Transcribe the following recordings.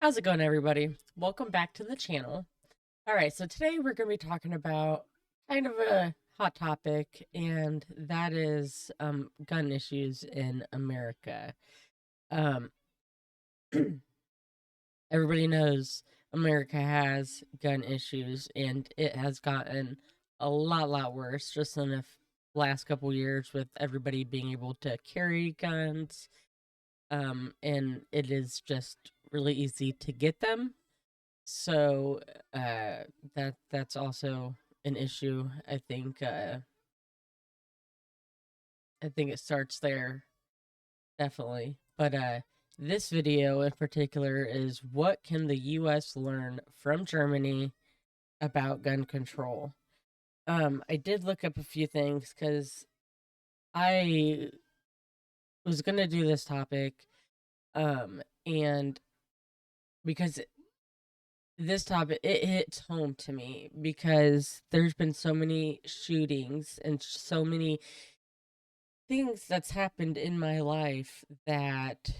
How's it going, everybody? Welcome back to the channel. All right, so today we're going to be talking about kind of a hot topic, and that is gun issues in America. Um, Everybody knows America has gun issues, and it has gotten a lot worse just in the last couple years with everybody being able to carry guns. And it is just really easy to get them. So that's also an issue. I think it starts there, definitely. But this video in particular is what can the US learn from Germany about gun control? I did look up a few things cuz I was going to do this topic and because this topic, it hits home to me because there's been so many shootings and so many things that's happened in my life that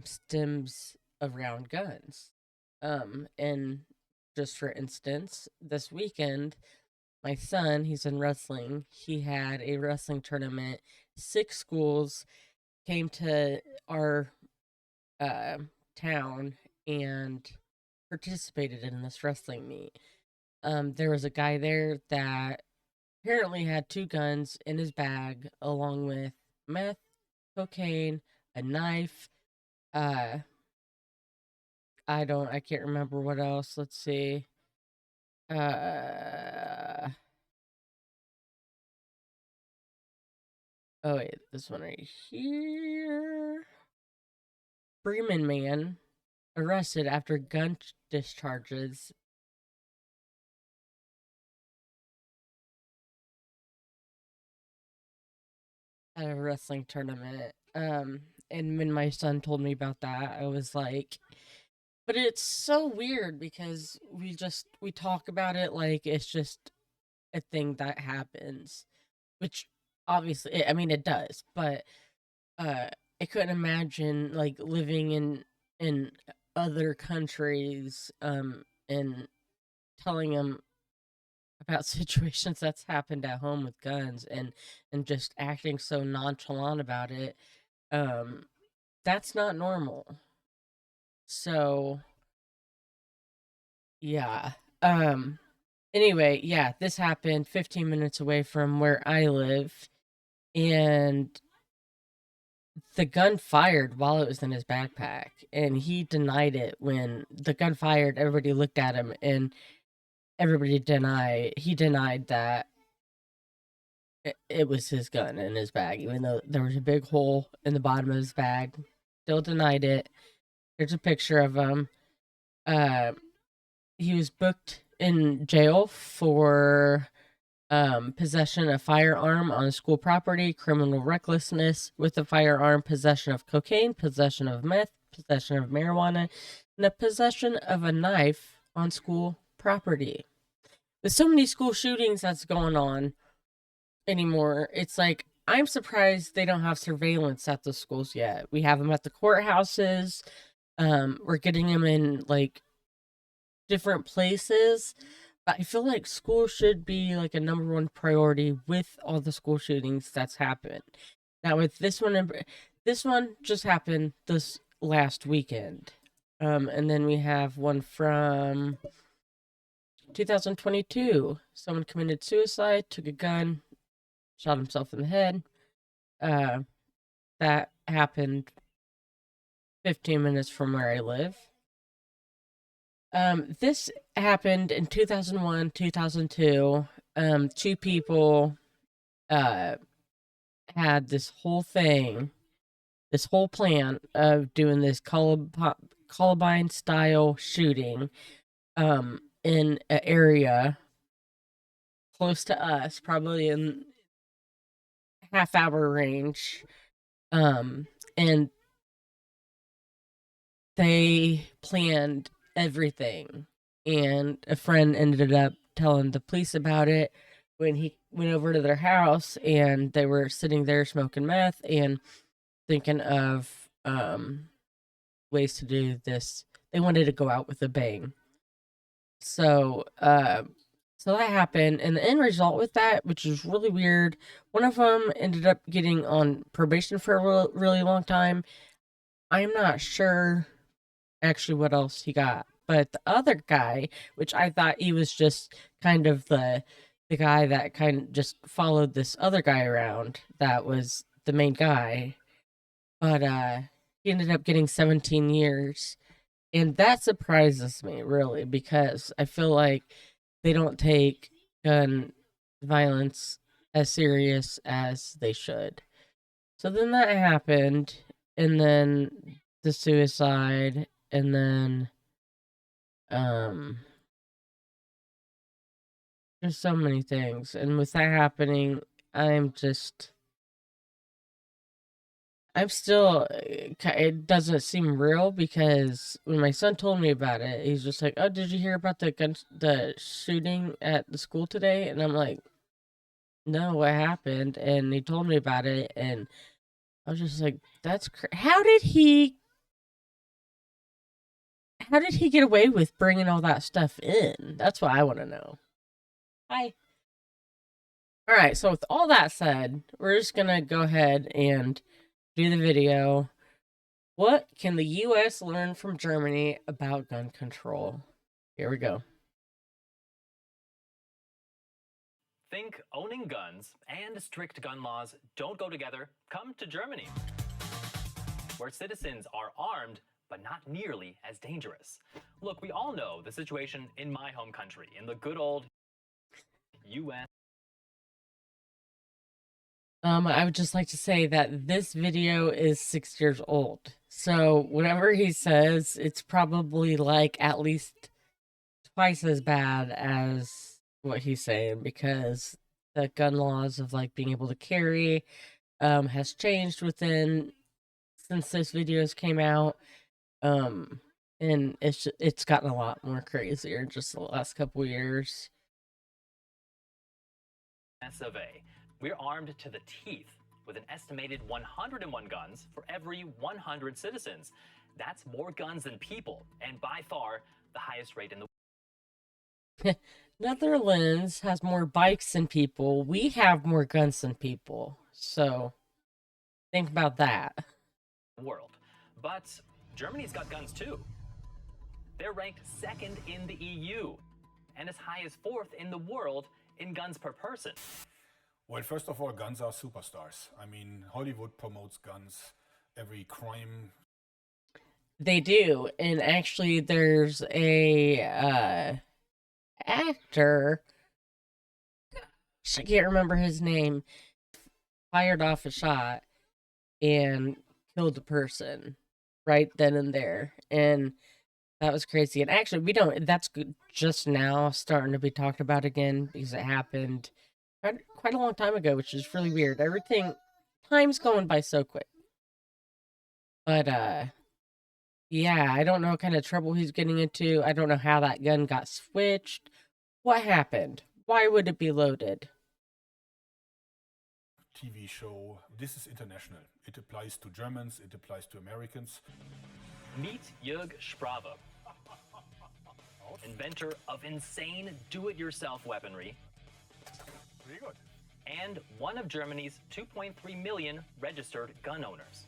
stems around guns. And just for instance, this weekend my son, he's in wrestling, he had a wrestling tournament. 6 schools came to our uh, town and participated in this wrestling meet. There was a guy there that apparently had 2 guns in his bag, along with meth, cocaine, a knife. Uh, I can't remember what else. Let's see. Uh, oh wait, this one right here. Bremen man arrested after gun discharges at a wrestling tournament. And when my son told me about that, I was like, but it's so weird because we talk about it like it's just a thing that happens, which obviously, I mean, it does, but uh, I couldn't imagine like living in other countries, and telling them about situations that's happened at home with guns and just acting so nonchalant about it. Um, that's not normal. So yeah. Um Anyway, yeah, this happened 15 minutes away from where I live, and the gun fired while it was in his backpack, and he denied it. When the gun fired, everybody looked at him, and he denied that it was his gun in his bag, even though there was a big hole in the bottom of his bag. Still denied it. There's a picture of him. Uh, he was booked in jail for possession of firearm on school property, criminal recklessness with a firearm, possession of cocaine, possession of meth, possession of marijuana, and the possession of a knife on school property. With so many school shootings that's going on anymore, it's like I'm surprised they don't have surveillance at the schools yet. We have them at the courthouses. We're getting them in like different places. But I feel like school should be like a number one priority with all the school shootings that's happened. Now with this one just happened this last weekend. And then we have one from 2022. Someone committed suicide, took a gun, shot himself in the head. Uh, that happened 15 minutes from where I live. This happened in 2001, 2002. 2 people uh had this whole plan of doing this Columbine style shooting in an area close to us, probably in half-hour range. And they planned everything, and a friend ended up telling the police about it when he went over to their house, and they were sitting there smoking meth and thinking of ways to do this. they wanted to go out with a bang. So, so that happened, and the end result with that, which is really weird, one of them ended up getting on probation for a really long time. I'm not sure actually what else he got, but the other guy, which I thought he was just kind of the guy that kind of just followed this other guy around, that was the main guy, but he ended up getting 17 years. And that surprises me, really, because I feel like they don't take gun violence as serious as they should. So then that happened, and then the suicide, and then there's so many things. And with that happening, I'm just I'm still, it doesn't seem real, because when my son told me about it, he's just like, "Oh, did you hear about the shooting at the school today?" And I'm like, "No, what happened?" And he told me about it, and I was just like, "That's how did he get away with bringing all that stuff in?" That's what I want to know. Hi. All right, so with all that said, we're just gonna go ahead and do the video. What can the US learn from Germany about gun control? Here we go. Think owning guns and strict gun laws don't go together? Come to Germany, where citizens are armed but not nearly as dangerous. Look, we all know the situation in my home country, in the good old US. I would just like to say that this video is 6 years old. So whatever he says, it's probably like at least twice as bad as what he's saying, because the gun laws of like being able to carry has changed since this videos came out. And it's gotten a lot more crazier just the last couple years. of A. We're armed to the teeth with an estimated 101 guns for every 100 citizens. That's more guns than people, and by far the highest rate in the Netherlands has more bikes than people. We have more guns than people. So think about that. world. But Germany's got guns too. They're ranked second in the EU and as high as fourth in the world in guns per person. Well, first of all, guns are superstars. I mean, Hollywood promotes guns. Every crime. They do. And actually there's a actor, I can't remember his name, fired off a shot and killed a person right then and there. And that was crazy. And actually, that's just now starting to be talked about again, because it happened quite a long time ago, which is really weird. Time's going by so quick. But, yeah, I don't know what kind of trouble he's getting into. I don't know how that gun got switched. What happened? Why would it be loaded? TV show. This is international. It applies to Germans, it applies to Americans. Meet Jörg Sprave, inventor of insane do-it-yourself weaponry. Pretty good. And one of Germany's 2.3 million registered gun owners.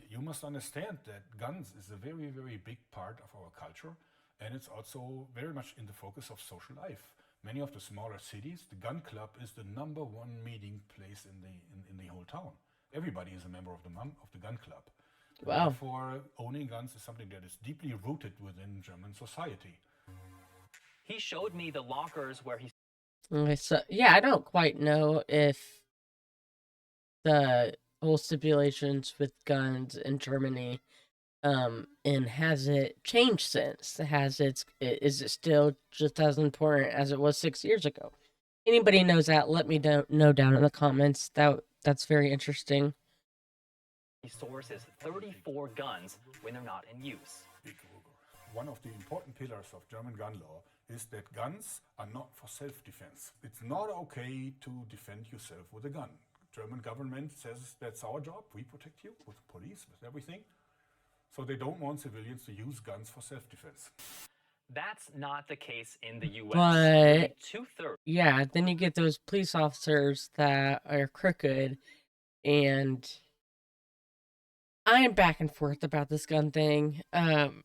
You must understand that guns is a very, very big part of our culture, and it's also very much in the focus of social life. Many of the smaller cities, the gun club is the #1 meeting place in the whole town. Everybody is a member of the gun club. Wow. Therefore, owning guns is something that is deeply rooted within German society. He showed me the lockers where he... Okay, so, yeah, I don't quite know if the whole stipulations with guns in Germany, and has it changed since? Is it still just as important as it was 6 years ago? Anybody knows that, let me know down in the comments. That's very interesting. He sources 34 guns when they're not in use. One of the important pillars of German gun law is that guns are not for self-defense. It's not okay to defend yourself with a gun. German government says that's our job. We protect you with police, with everything. So they don't want civilians to use guns for self-defense. That's not the case in the US. But Nearly 2/3 yeah, then you get those police officers that are crooked, and I am back and forth about this gun thing. I'm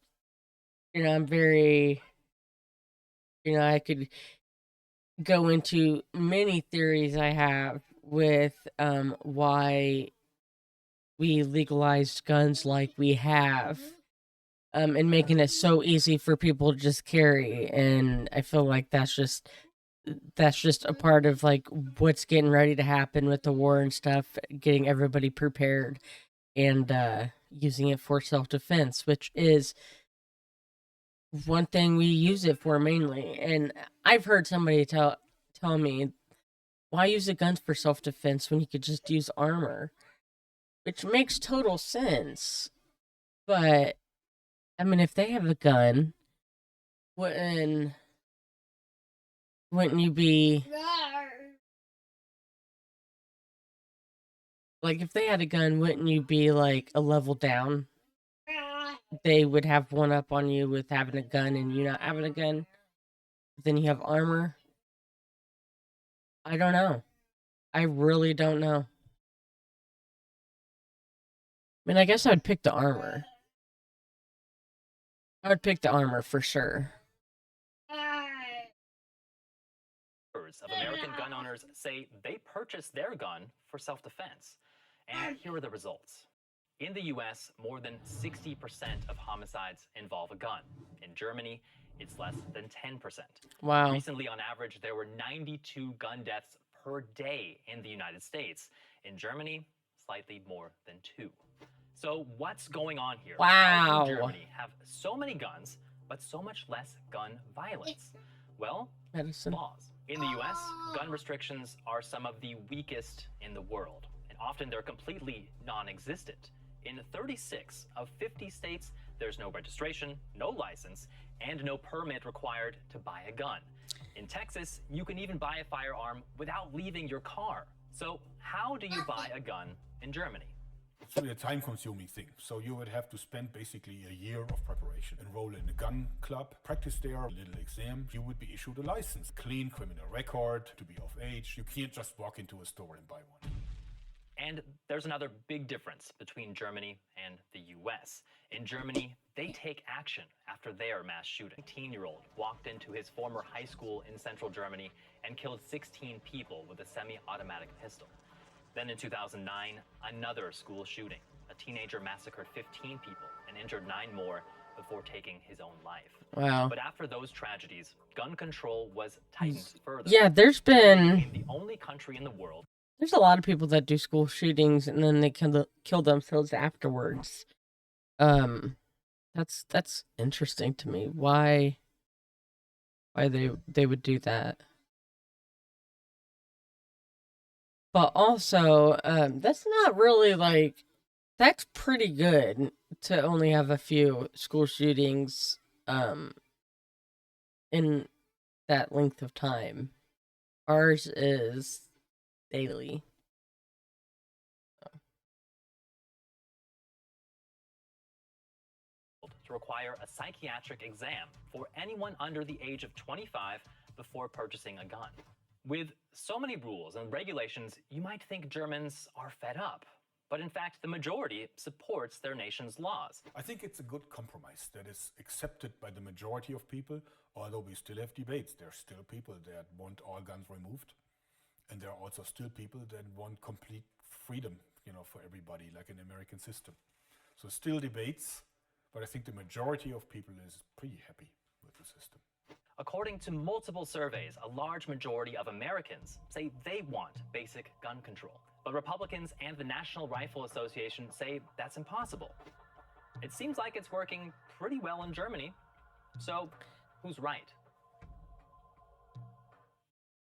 very, I could go into many theories I have with why we legalized guns like we have, and making it so easy for people to just carry. And I feel like that's just a part of like what's getting ready to happen with the war and stuff, getting everybody prepared and using it for self-defense, which is one thing we use it for mainly. And I've heard somebody tell me, why use the guns for self-defense when you could just use armor? Which makes total sense. But I mean, if they have a gun, wouldn't you be like, if they had a gun, wouldn't you be like a level down? They would have one up on you with having a gun and you not having a gun. Then you have armor. I don't know. I really don't know. I mean, I guess I'd pick the armor. I would pick the armor for sure. of American gun owners say they purchased their gun for self-defense. And here are the results. In the US, more than 60% of homicides involve a gun. In Germany, it's less than 10%. Wow. Recently, on average, there were 92 gun deaths per day in the United States. In Germany, slightly more than 2. So what's going on here? Wow. How can Germany have so many guns, but so much less gun violence? Well, Medicine. laws. In the US, gun restrictions are some of the weakest in the world, and often they're completely non-existent. In 36 of 50 states, there's no registration, no license, and no permit required to buy a gun. In Texas, you can even buy a firearm without leaving your car. So how do you buy a gun in Germany? It's really a time-consuming thing. So you would have to spend basically a year of preparation. Enroll in a gun club, practice there, a little exam. You would be issued a license, clean criminal record, to be of age. You can't just walk into a store and buy one. And there's another big difference between Germany and the US. In Germany, they take action after their mass shooting. A 19-year-old walked into his former high school in central Germany and killed 16 people with a semi-automatic pistol. Then in 2009, another school shooting. A teenager massacred 15 people and injured 9 more before taking his own life. Wow. But after those tragedies, gun control was tightened further. Yeah, there's been the only country in the world. There's a lot of people that do school shootings and then they kill themselves afterwards. That's interesting to me. Why they would do that? But also, that's not really like, that's pretty good to only have a few school shootings in that length of time. Ours is daily. To require a psychiatric exam for anyone under the age of 25 before purchasing a gun. With so many rules and regulations, you might think Germans are fed up. But in fact, the majority supports their nation's laws. I think it's a good compromise that is accepted by the majority of people, although we still have debates. There are still people that want all guns removed. And there are also still people that want complete freedom, for everybody, like an American system. So still debates, but I think the majority of people is pretty happy with the system. According to multiple surveys, a large majority of Americans say they want basic gun control. But Republicans and the National Rifle Association say that's impossible. It seems like it's working pretty well in Germany. So, who's right?